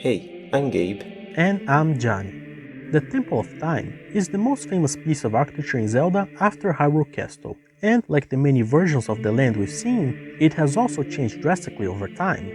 Hey, I'm Gabe. And I'm Johnny. The Temple of Time is the most famous piece of architecture in Zelda after Hyrule Castle, and like the many versions of the land we've seen, it has also changed drastically over time.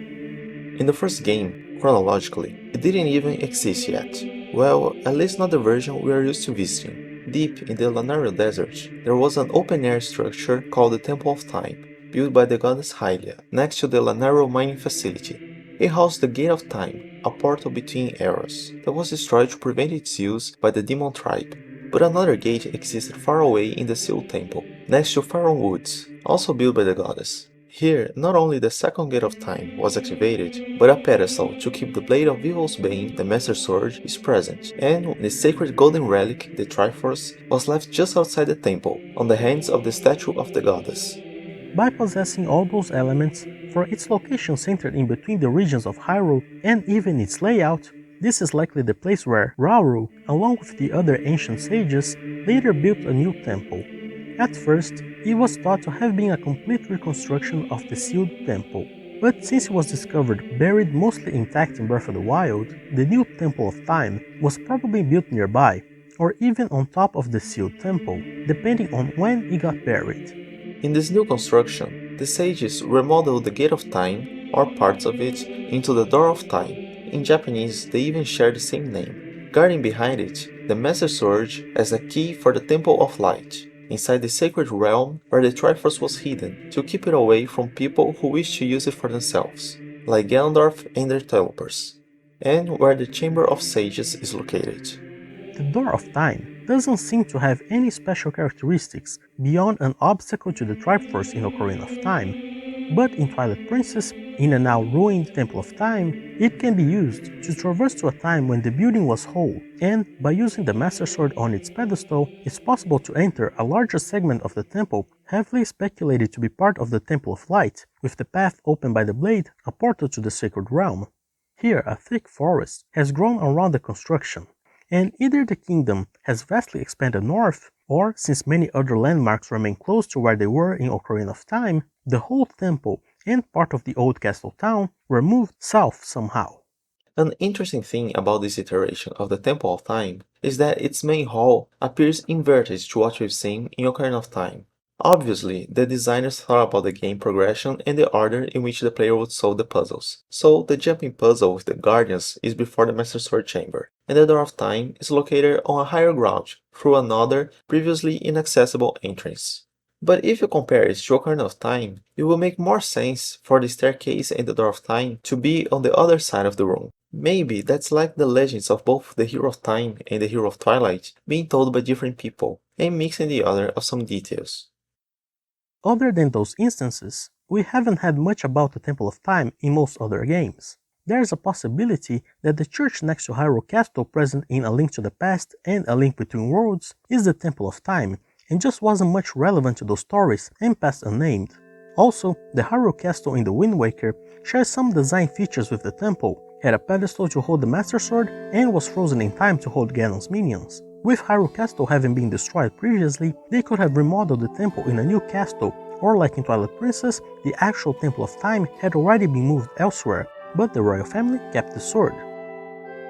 In the first game, chronologically, it didn't even exist yet. Well, at least not the version we are used to visiting. Deep in the Lanayru Desert, there was an open-air structure called the Temple of Time, built by the goddess Hylia, next to the Lanayru mining facility. It housed the Gate of Time, a portal between eras, that was destroyed to prevent its use by the Demon Tribe. But another gate existed far away in the Sealed Temple, next to Faron Woods, also built by the goddess. Here, not only the second Gate of Time was activated, but a pedestal to keep the Blade of Evil's Bane, the Master Sword, is present, and the sacred golden relic, the Triforce, was left just outside the temple, on the hands of the statue of the goddess. By possessing all those elements, for its location centered in between the regions of Hyrule and even its layout, this is likely the place where Rauru, along with the other ancient sages, later built a new temple. At first, it was thought to have been a complete reconstruction of the sealed temple, but since it was discovered buried mostly intact in Breath of the Wild, the new Temple of Time was probably built nearby, or even on top of the sealed temple, depending on when it got buried. In this new construction, the sages remodeled the Gate of Time, or parts of it, into the Door of Time. In Japanese, they even share the same name. Guarding behind it, the Master Sword as a key for the Temple of Light, inside the sacred realm where the Triforce was hidden, to keep it away from people who wish to use it for themselves, like Ganondorf and their developers, and where the Chamber of Sages is located. The Door of Time doesn't seem to have any special characteristics beyond an obstacle to the Triforce in Ocarina of Time, but in Twilight Princess, in a now ruined Temple of Time, it can be used to traverse to a time when the building was whole, and by using the Master Sword on its pedestal, it's possible to enter a larger segment of the temple heavily speculated to be part of the Temple of Light, with the path opened by the blade, a portal to the sacred realm. Here, a thick forest has grown around the construction, and either the kingdom has vastly expanded north, or since many other landmarks remain close to where they were in Ocarina of Time, the whole temple and part of the old castle town were moved south somehow. An interesting thing about this iteration of the Temple of Time is that its main hall appears inverted to what we've seen in Ocarina of Time. Obviously, the designers thought about the game progression and the order in which the player would solve the puzzles. So, the jumping puzzle with the Guardians is before the Master Sword Chamber, and the Door of Time is located on a higher ground through another, previously inaccessible entrance. But if you compare it to Ocarina of Time, it will make more sense for the staircase and the Door of Time to be on the other side of the room. Maybe that's like the legends of both the Hero of Time and the Hero of Twilight being told by different people, and mixing the other of some details. Other than those instances, we haven't had much about the Temple of Time in most other games. There's a possibility that the church next to Hyrule Castle present in A Link to the Past and A Link Between Worlds is the Temple of Time, and just wasn't much relevant to those stories and passed unnamed. Also, the Hyrule Castle in the Wind Waker shares some design features with the temple, had a pedestal to hold the Master Sword, and was frozen in time to hold Ganon's minions. With Hyrule Castle having been destroyed previously, they could have remodeled the temple in a new castle, or like in Twilight Princess, the actual Temple of Time had already been moved elsewhere, but the royal family kept the sword.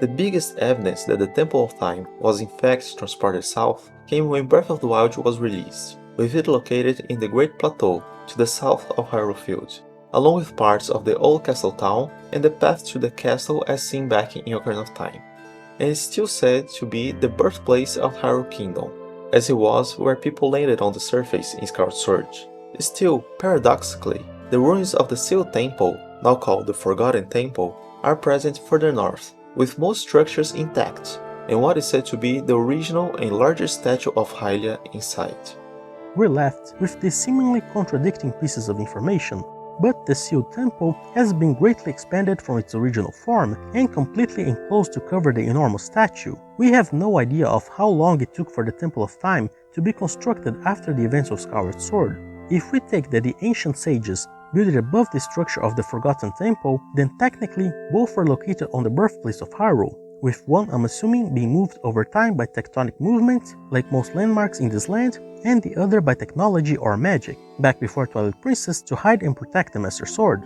The biggest evidence that the Temple of Time was in fact transported south came when Breath of the Wild was released, with it located in the Great Plateau to the south of Hyrule Field, along with parts of the old castle town and the path to the castle as seen back in Ocarina of Time, and is still said to be the birthplace of Hyrule Kingdom, as it was where people landed on the surface in Skyward Sword. Still, paradoxically, the ruins of the Sealed Temple, now called the Forgotten Temple, are present further north, with most structures intact, and what is said to be the original and largest statue of Hylia inside. We're left with these seemingly contradicting pieces of information, but the Sealed Temple has been greatly expanded from its original form and completely enclosed to cover the enormous statue. We have no idea of how long it took for the Temple of Time to be constructed after the events of Skyward Sword. If we take that the ancient sages built it above the structure of the Forgotten Temple, then technically both were located on the birthplace of Hyrule, with one I'm assuming being moved over time by tectonic movement, like most landmarks in this land, and the other by technology or magic, back before Twilight Princess to hide and protect the Master Sword.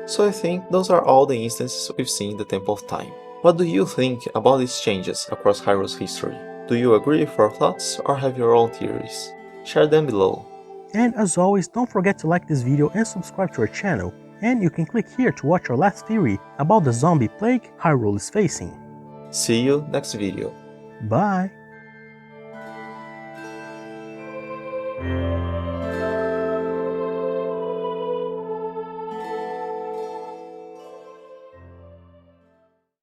So I think those are all the instances we've seen in the Temple of Time. What do you think about these changes across Hyrule's history? Do you agree with our thoughts or have your own theories? Share them below. And as always, don't forget to like this video and subscribe to our channel. And you can click here to watch our last theory about the zombie plague Hyrule is facing. See you next video. Bye!